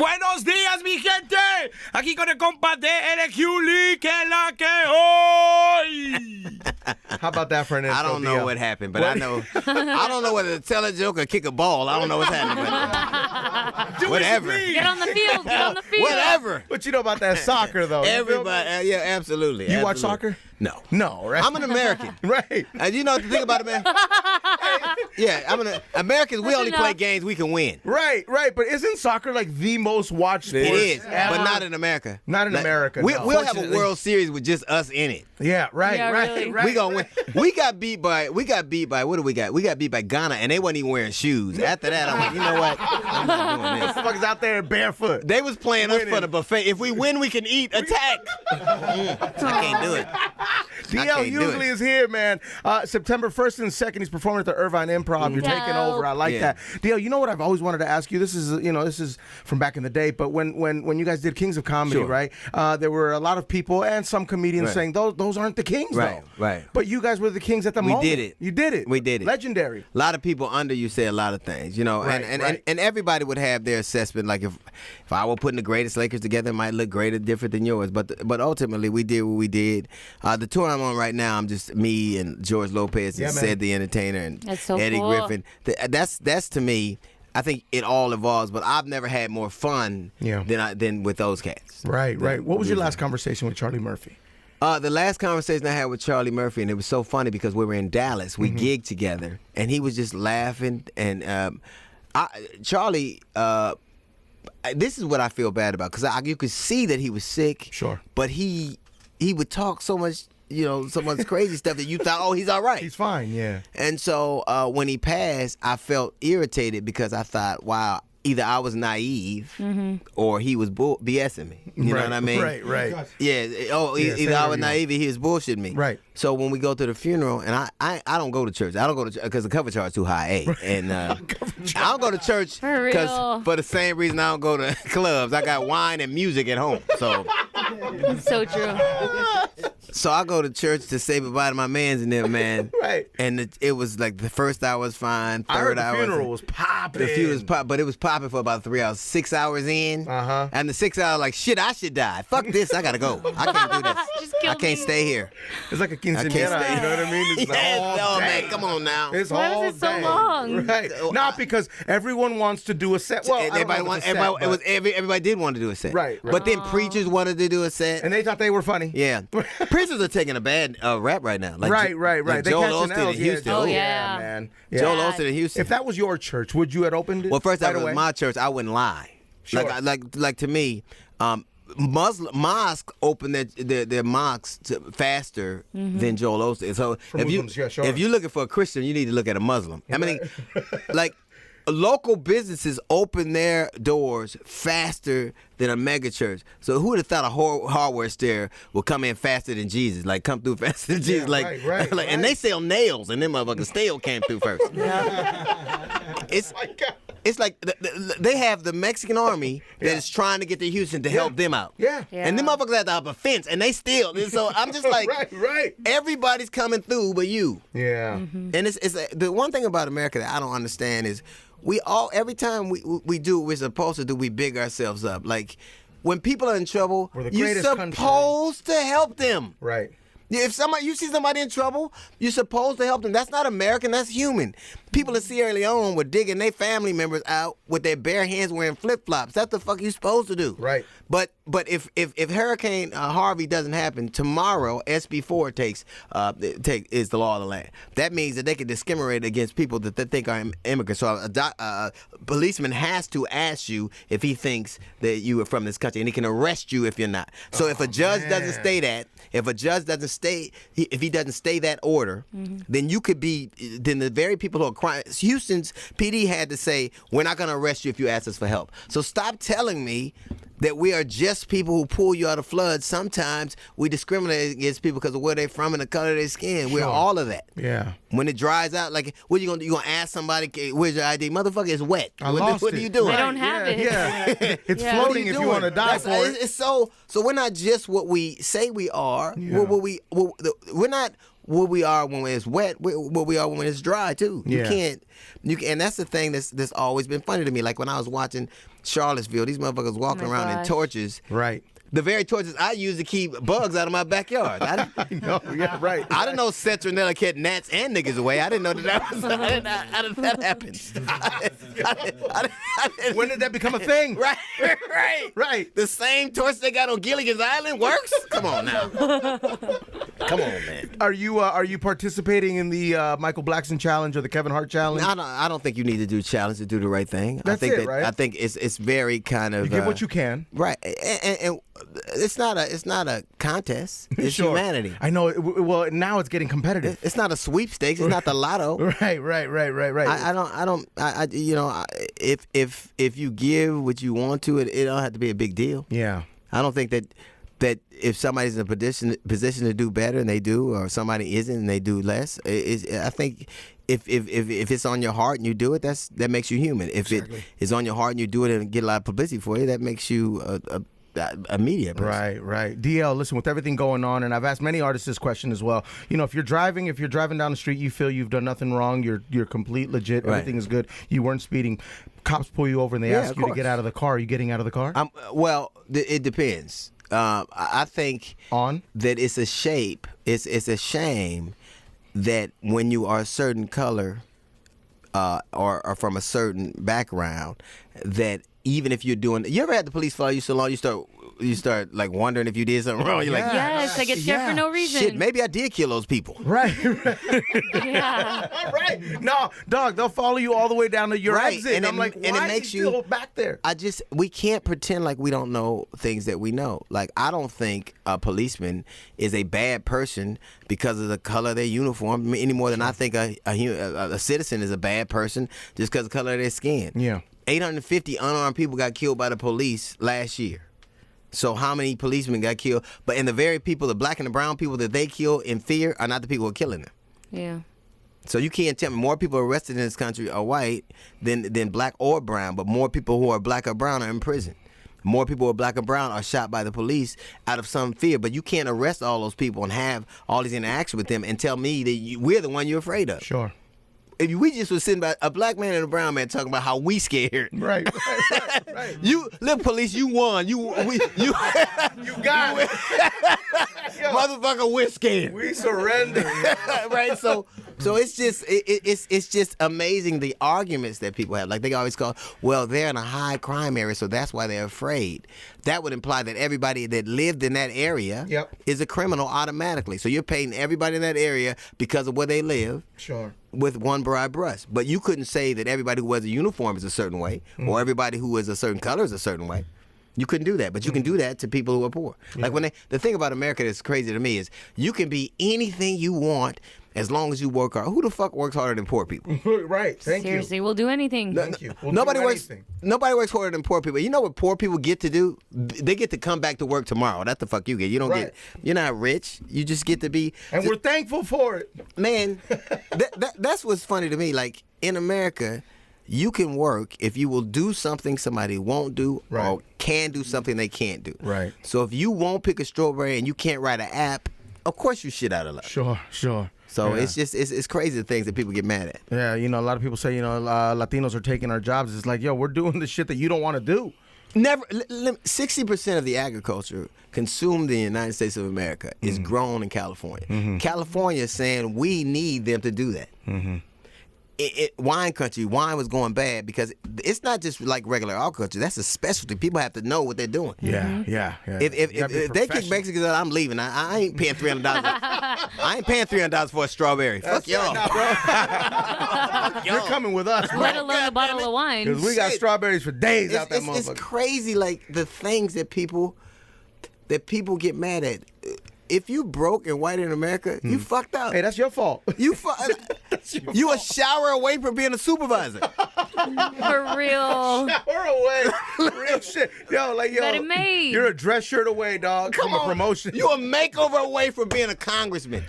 Buenos días, mi gente. Aquí con el compa de el Hughley, que la que hoy. How about that for an intro? I don't know what happened, but I know. I don't know whether to tell a joke or kick a ball. I don't know what's happening. But, whatever. Get on the field. Get on the field. Whatever. What you know about that soccer, though? Everybody, yeah, absolutely. You watch soccer? No. No, right? I'm an American. Right. And you know what the thing about America? Yeah, Americans, we only play games we can win. Right. But isn't soccer like the most watched sport? It is, ever? but not in America. Not in America. No. We'll have a World Series with just us in it. Yeah, right. Really. We gonna win. We got beat by what do we got? We got beat by Ghana, and they wasn't even wearing shoes. After that, I'm like, you know what? I'm not doing this. Motherfuckers out there barefoot. They was playing us for the buffet. If we win, we can eat. Attack. I can't do it. DL Hughley is here, man. September 1st and 2nd, he's performing at the Irvine Improv. You're taking over. I like that. DL, you know what I've always wanted to ask you? This is from back in the day, but when you guys did Kings of Comedy, right? There were a lot of people and some comedians saying those aren't the Kings, though. Right. But you guys were the Kings at the moment. We did it. You did it. We did it. Legendary. A lot of people under you say a lot of things, you know, and everybody would have their assessment. Like if I were putting the greatest Lakers together, it might look greater, different than yours. But ultimately, we did what we did. The tour I'm on right now, I'm just me and George Lopez and Sid the Entertainer and Eddie Griffin. That's to me. I think it all evolves, but I've never had more fun than with those cats. Right. What was your last conversation with Charlie Murphy? The last conversation I had with Charlie Murphy, and it was so funny because we were in Dallas. We gigged together, and he was just laughing. And Charlie, this is what I feel bad about because you could see that he was sick. Sure. But he would talk so much. So much crazy stuff that you thought, oh, he's all right. He's fine, yeah. And so when he passed, I felt irritated because I thought, wow, either I was naive or he was BSing me. You know what I mean? Right. Yeah. Either I was naive or he was bullshitting me. Right. So when we go to the funeral, and I don't go to church. I don't go to because the cover charge is too high. And I don't go to church because for the same reason I don't go to clubs. I got wine and music at home. So. So true. So I go to church to say goodbye to my mans and them, man. Right. And it was like the first hour was fine. Third hour. The funeral was popping. The funeral was popping, but it was popping for about 3 hours. 6 hours in. And the 6 hours, like, shit, I should die. Fuck this, I gotta go. I can't do this. I can't stay here. It's like a quinceañera, you know what I mean? It's man, come on now. It's Why was it so long? Right. Not because everyone wants to do a set. Well, everybody did want to do a set. Right. But then preachers wanted to do a set. And they thought they were funny. Yeah. Preachers are taking a bad rap right now. Like right. Like They Joel catching Osteen L's. in Houston. Oh, yeah. Man. Joel Osteen in Houston. If that was your church, would you have opened it? Well, first, right that was away? my church. I wouldn't lie. Sure. Like to me, mosques open their mosques faster than Joel Osteen. So if you're looking for a Christian, you need to look at a Muslim. I mean, like local businesses open their doors faster than a mega church. So who would have thought a hardware store would come in faster than Jesus? Like come through faster than Jesus. Right. And they sell nails, and them motherfuckers still came through first. It's like they have the Mexican army that is trying to get to Houston to help them out. Yeah. And them motherfuckers at the upper fence, and they still. And so I'm just like, right. Everybody's coming through but you. Yeah. And it's the one thing about America that I don't understand is every time we do what we're supposed to do, we big ourselves up. Like when people are in trouble, you're supposed to help them. Right. If you see somebody in trouble, you're supposed to help them. That's not American. That's human. People in Sierra Leone were digging their family members out with their bare hands wearing flip-flops. That's the fuck you supposed to do. Right. But if Hurricane Harvey doesn't happen tomorrow, SB4 is the law of the land. That means that they can discriminate against people that they think are immigrants. So a policeman has to ask you if he thinks that you are from this country, and he can arrest you if you're not. So if a judge doesn't stay that, if he doesn't stay that order, then you could be. Then the very people who are crying. Houston's PD had to say, "We're not going to arrest you if you ask us for help." So stop telling me that we are just people who pull you out of floods. Sometimes we discriminate against people because of where they're from and the color of their skin. Sure. We're all of that. Yeah. When it dries out, like, what are you gonna do? You gonna ask somebody, "Where's your ID?" Motherfucker, it's wet. What are you doing? They don't have it. Yeah. It's floating if you want to die for it. It's so we're not just what we say we are. Yeah. We're not what we are when it's wet, what we are when it's dry too. You can't. And that's the thing that's always been funny to me. Like when I was watching Charlottesville, these motherfuckers walking around in torches. Right. The very torches I use to keep bugs out of my backyard. I didn't know citronella kept gnats and niggas away. I didn't know that was. How did that happen? When did that become a thing? Right. The same torch they got on Gilligan's Island works. Come on now. Come on, man. Are you participating in the Michael Blackson challenge or the Kevin Hart challenge? I don't think you need to do challenge to do the right thing. That's right? I think it's very kind of you give what you can. Right, and it's not a contest. It's humanity. I know. Well, now it's getting competitive. It's not a sweepstakes. It's not the lotto. Right. If you give what you want to it don't have to be a big deal. Yeah. I don't think that if somebody's in a position to do better and they do, or somebody isn't and they do less, I think if it's on your heart and you do it, that makes you human. If it is on your heart and you do it and get a lot of publicity for it, that makes you a media person. Right. DL, listen, with everything going on, and I've asked many artists this question as well. You know, if you're driving down the street, you feel you've done nothing wrong, you're complete legit, everything is good, you weren't speeding, cops pull you over and they ask you to get out of the car. Are you getting out of the car? Well, it depends. I think that it's a shame that when you are a certain color or from a certain background, that even if you're doing, you ever had the police follow you so long you start like wondering if you did something wrong? You're like, yes, I get scared for no reason. Shit, maybe I did kill those people. Right. Yeah. Right. No, dog, they'll follow you all the way down to your exit. And I'm like, why and it makes is he still back there? We can't pretend like we don't know things that we know. Like, I don't think a policeman is a bad person because of the color of their uniform any more than I think a citizen is a bad person just because of the color of their skin. Yeah. 850 unarmed people got killed by the police last year. So how many policemen got killed? But the very people, the black and the brown people that they kill in fear are not the people who are killing them. Yeah. So you can't tell me more people arrested in this country are white than black or brown, but more people who are black or brown are in prison. More people who are black or brown are shot by the police out of some fear. But you can't arrest all those people and have all these interactions with them and tell me that we're the one you're afraid of. Sure. If we just was sitting by a black man and a brown man talking about how we scared. Right. You, look, police, you won. You got it. Motherfucker, we're scared. We surrender. Right? So it's just amazing the arguments that people have. Like they always call, well, they're in a high crime area, so that's why they're afraid. That would imply that everybody that lived in that area is a criminal automatically. So you're painting everybody in that area because of where they live. Sure. With one broad brush. But you couldn't say that everybody who wears a uniform is a certain way or everybody who is a certain color is a certain way. You couldn't do that, but you can do that to people who are poor. Yeah. Like the thing about America that's crazy to me is you can be anything you want as long as you work hard. Who the fuck works harder than poor people? Right. Seriously, we'll do anything. Thank you. Nobody works harder than poor people. You know what poor people get to do? They get to come back to work tomorrow. That's the fuck you get. You don't get. You're not rich. You just get to be. And we're thankful for it. Man, that's what's funny to me. Like in America, you can work if you will do something somebody won't do or can do something they can't do. Right. So if you won't pick a strawberry and you can't write an app, of course you shit out of luck. Sure. So it's just it's crazy the things that people get mad at. Yeah, a lot of people say Latinos are taking our jobs. It's like, yo, we're doing the shit that you don't want to do. 60% of the agriculture consumed in the United States of America is grown in California. Mm-hmm. California is saying we need them to do that. Mm-hmm. Wine country, wine was going bad because it's not just like regular agriculture. That's a specialty. People have to know what they're doing. Yeah. If they kick Mexicans out, I'm leaving. I ain't paying $300. I ain't paying $300 for a strawberry. Fuck y'all. Bro. You're coming with us, bro. Let alone a bottle of wine. Because we got strawberries for days out that motherfucker. It's crazy, like the things that people get mad at. If you broke and white in America, you fucked up. Hey, that's your fault. You a shower away from being a supervisor. For real. Shower away. Real shit. Yo, Got it made. You're a dress shirt away, dog. Come on. A promotion. You a makeover away from being a congressman.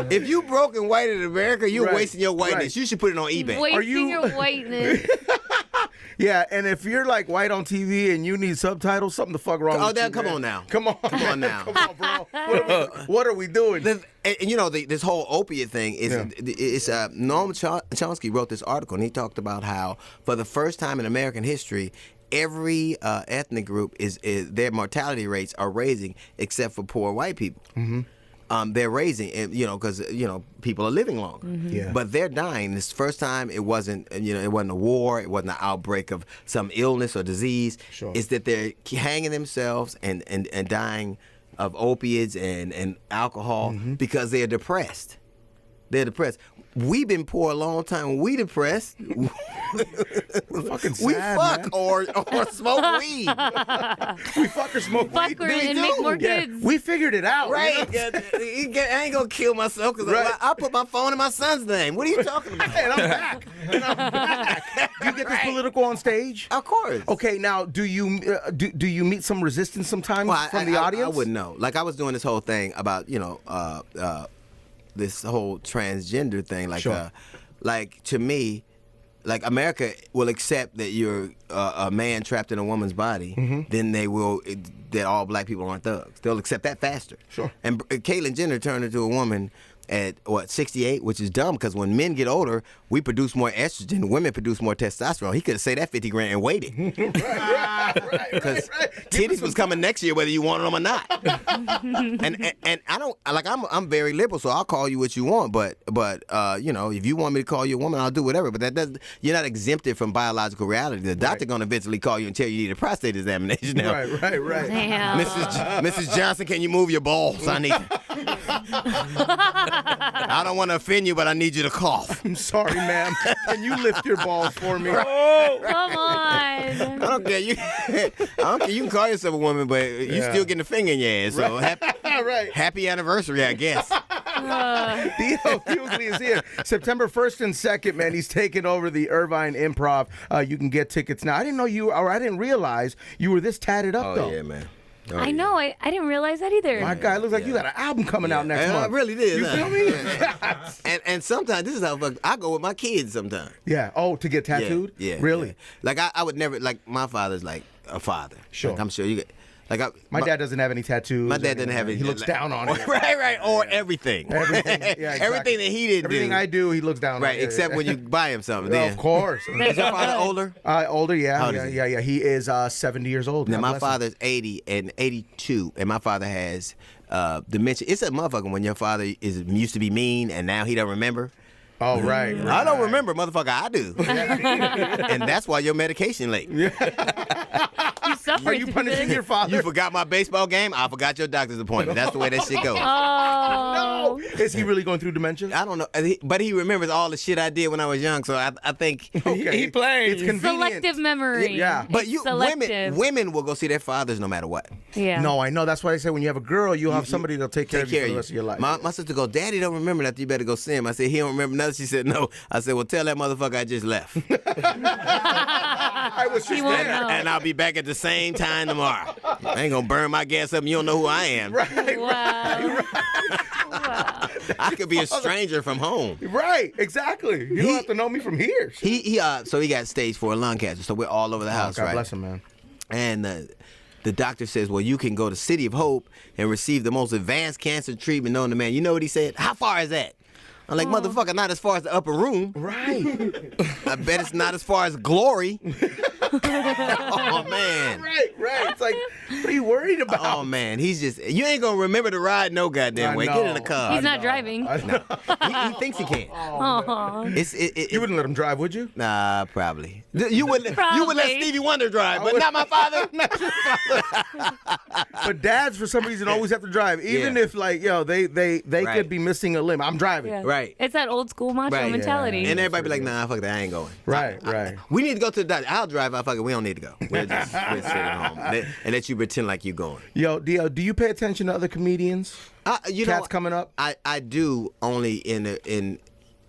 If you broke and white in America, you're wasting your whiteness. You should put it on eBay. Wasting your whiteness. Yeah, and if you're like white on TV and you need subtitles, something the fuck wrong with you, come man. on now. Come on. Come on now. Come on, bro. What are we doing? And you know, this whole opiate thing is Noam Chomsky wrote this article, and he talked about how for the first time in American history, every ethnic group is their mortality rates are raising except for poor white people. They're raising, and because people are living longer. Yeah. But they're dying. This first time, it wasn't it wasn't a war, it wasn't an outbreak of some illness or disease. Sure. It's that they're hanging themselves and dying of opiates and alcohol because they're depressed. They're depressed. We've been poor a long time. When we depressed, We're fucking sad, we man. fuck or smoke weed. We fuck or smoke Fuck weed. her we and do. make more Yeah, kids. we figured it out. Right. You know? I ain't gonna kill myself because Right. I put my phone in my son's name. What are you talking about? And I'm back. Do you get this political on stage? Of course. Okay, now do you do you meet some resistance sometimes Well, from the audience? I wouldn't know. Like I was doing this whole thing about this whole transgender thing. Like Sure. like to me, like America will accept that you're a man trapped in a woman's body, then they will that all black people aren't thugs. They'll accept that faster. Sure. And Caitlyn Jenner turned into a woman at 68, which is dumb because when men get older, we produce more estrogen. Women produce more testosterone. He could have saved that 50 grand and waited. Because titties was coming next year whether you wanted them or not. and I don't like I'm very liberal, so I'll call you what you want. But if you want me to call you a woman, I'll do whatever. But that doesn't you're not exempted from biological reality. The doctor gonna eventually call you and tell you need a prostate examination now. Right. Damn. Mrs. Johnson, can you move your balls? I need. I don't want to offend you, but I need you to cough. I'm sorry, ma'am. Can you lift your balls for me? Come on. I don't care. You can call yourself a woman, but you still getting a finger in your ass. So happy anniversary, I guess. Dio Hughley is here. September 1st and 2nd, man. He's taking over the Irvine Improv. You can get tickets now. I didn't realize you were this tatted up, though. Oh, yeah, man. Oh, I know. I didn't realize that either. My guy, it looks like you got an album coming out next month. I really did. You feel me? And sometimes this is how I go with my kids sometimes. Yeah. Oh, to get tattooed? Yeah. Really? Yeah. Like I would never like my father's like a father. Sure. Like, I'm sure you get. My dad doesn't have any tattoos. My dad doesn't have any. He looks down on it. Right. Or everything. Everything. Yeah, exactly. Everything that he didn't Everything do. I do, he looks down on. Right, it. except when you buy him something. Well, Then. of course. Is your father older? Older, yeah. How old is he? Yeah. He is 70 years old. Now God my bless him. father's 80 and 82, and my father has dementia. It's a motherfucker when your father used to be mean and now he don't remember. Oh, right. I don't remember, motherfucker. I do, and that's why your medication late. You suffered. Are you punishing your father? You forgot my baseball game. I forgot your doctor's appointment. That's the way that shit goes. Oh. No. Is he really going through dementia? I don't know, but he remembers all the shit I did when I was young. So I think. Okay. He plays. It's convenient. Selective memory. Yeah. But It's selective. women will go see their fathers no matter what. Yeah. No, I know. That's why I say when you have a girl, you'll have somebody that'll take care of you for the rest of your life. My sister go, Daddy don't remember that. You better go see him. I said, he don't remember nothing. She said, no. I said, well, tell that motherfucker I just left. I was just He won't there. know. And I'll be back at the same time tomorrow. I ain't gonna burn my gas up and you don't know who I am. Right. Wow. Wow. I could be a stranger from home. Right. Exactly. You don't have to know me from here. So he got stage 4 lung cancer. So we're all over the house, God right? bless him, man. And the doctor says, well, you can go to City of Hope and receive the most advanced cancer treatment known to man. You know what he said? How far is that? I'm like, motherfucker, not as far as the upper room. Right. I bet it's not as far as glory. Oh, man. Right. It's like, what are you worried about? Oh, man. He's just, you ain't going to remember to ride no goddamn I way. know. Get in the car. He's not driving. No. He thinks he can. Aw. You wouldn't let him drive, would you? Nah, probably. You would let Stevie Wonder drive, but not my father. But dads, for some reason, always have to drive, even Yeah. if, like, they Right. could be missing a limb. I'm driving. Yeah. Right. It's that old school macho Right. mentality. And everybody be like, nah, fuck that, I ain't going. Right. We need to go to the doctor. I'll drive. Fuck it. We don't need to go. We'll sit at home and let you pretend like you going. Yo, Dio, do you pay attention to other comedians? Cats coming up? I do only in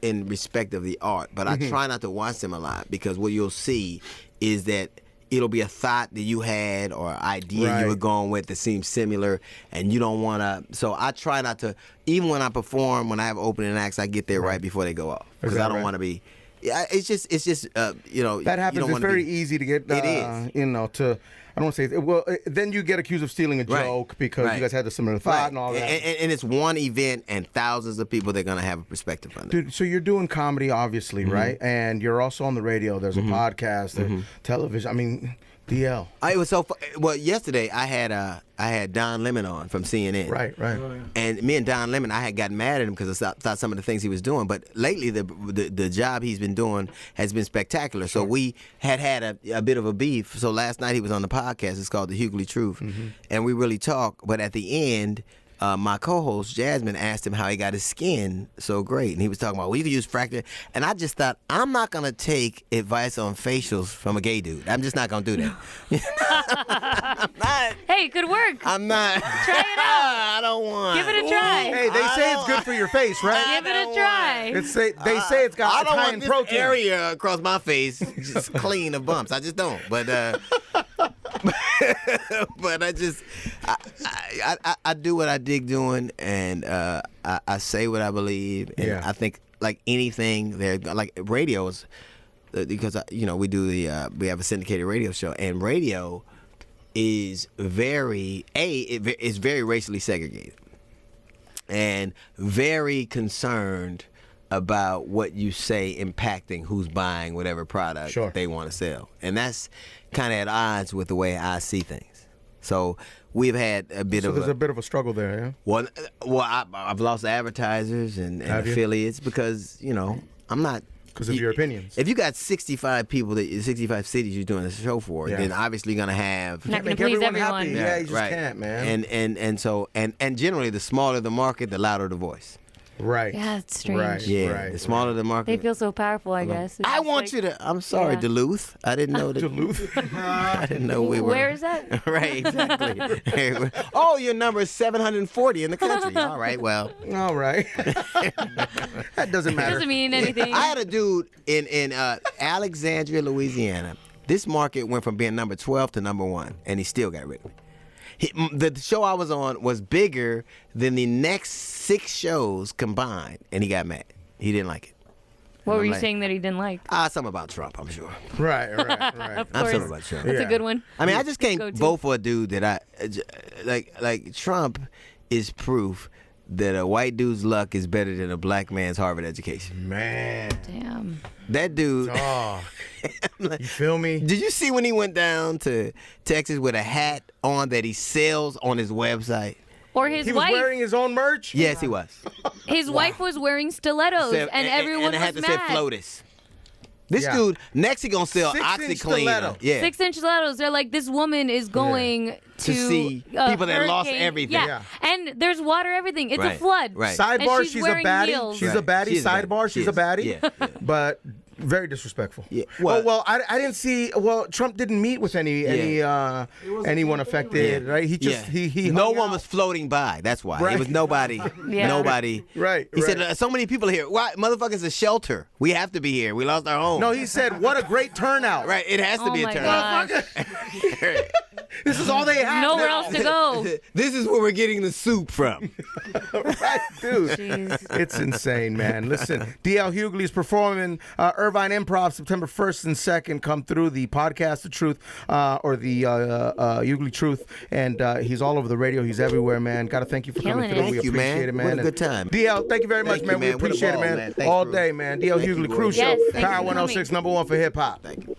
respect of the art, but I try not to watch them a lot because what you'll see is that it'll be a thought that you had or idea you were going with that seems similar, and you don't want to. So I try not to. Even when I perform, when I have opening acts, I get there right before they go off because I don't want to be. Yeah, it's just you know, That happens. It's very easy to get. It is. You know, to. I don't want to say well. Then you get accused of stealing a joke because you guys had the similar thought and all that. And it's one event and thousands of people they're gonna have a perspective on it. Dude, so you're doing comedy, obviously, right? And you're also on the radio. There's a podcast, there's television. I mean, DL. It was so well. Yesterday I had Don Lemon on from CNN. Right. And me and Don Lemon, I had gotten mad at him because I thought some of the things he was doing. But lately, the job he's been doing has been spectacular. So we had a bit of a beef. So last night he was on the podcast. It's called the Hughley Truth, and we really talk. But at the end, my co-host Jasmine asked him how he got his skin so great, and he was talking about, well, you can use fracture. And I just thought, I'm not gonna take advice on facials from a gay dude. I'm just not gonna do that. I'm not. Hey, it could work. I'm not. Try it out. I don't want. Give it a try. Hey, they say it's good for your face, right? Give it a try. They say it's got I don't high want in this protein. area across my face just clean of bumps. I just don't. But but I do what I dig doing, and I say what I believe, and I think like anything there, like radios, because we do we have a syndicated radio show, and radio is very racially segregated and very concerned about what you say impacting who's buying whatever product they want to sell. And that's kind of at odds with the way I see things. So we've had a bit of there's a bit of a struggle there, yeah? Well, I've lost advertisers and affiliates because, I'm not... Because of your opinions. If you got 65 people, 65 cities you're doing a show for, then obviously you're going to have... Not going to please everyone. Happy. Yeah, you just can't, man. And generally, the smaller the market, the louder the voice. Right. Yeah, it's strange. The smaller the market. They feel so powerful, I guess. I want you to... I'm sorry, Duluth. I didn't know that. Duluth? I didn't know we were... Where is that? Right, exactly. Oh, your number is 740 in the country. All right, well... All right. That doesn't matter. Doesn't mean anything. I had a dude in Alexandria, Louisiana. This market went from being number 12 to number 1, and he still got rid of me. The show I was on was bigger than the next 6 shows combined, and he got mad. He didn't like it. What were you saying that he didn't like? Something about Trump, I'm sure. Right. Of I'm course. something about Trump. That's a good one. I mean, I just can't Go-to. vote for a dude that like Trump is proof that a white dude's luck is better than a black man's Harvard education. Man. Damn. That dude. Oh. You feel me? Did you see when he went down to Texas with a hat on that he sells on his website? Or his He wife. was wearing his own merch? Yes, he was. His wife was wearing stilettos, and everyone and it had was to mad. say FLOTUS. This dude, next he gonna sell 6-inch OxyClean. stiletto. Yeah. 6-inch stilettos. They're like, this woman is going To see people that lost hurricane. everything. Yeah. And there's water, everything. It's a Right, flood. right. Sidebar, And she's a wearing baddie. heels. She's a baddie. She is a baddie. Sidebar, She she's a is. baddie. Yeah. But very disrespectful. Yeah. Well, I didn't see. Well, Trump didn't meet with anyone affected, right? He just he no hung one out. was floating by. That's why Right. it was nobody. Yeah. Nobody. Right, He right. said so many people here. Why, motherfuckers, a shelter. We have to be here. We lost our home. No, he said, "What a great turnout!" Right. It has to Oh be a my turnout. gosh. This is all they have. Nowhere now. else to go. This is where we're getting the soup from. Right, dude. Jeez. It's insane, man. Listen, DL Hughley is performing Irvine Improv September 1st and 2nd. Come through the podcast, The Truth, or the Hughley Truth, and he's all over the radio. He's everywhere, man. Got to thank you for coming Killing through. it. We Thank you, appreciate man. it, man. What a And good time. DL, thank you very much, Thank man. you, man. We What a appreciate ball, it, man. man. Thanks, All Drew. day, man. DL Thank you, Hughley, bro. Cruise Yes, Show, thank you Power for 106, coming. #1 for hip hop. Thank you.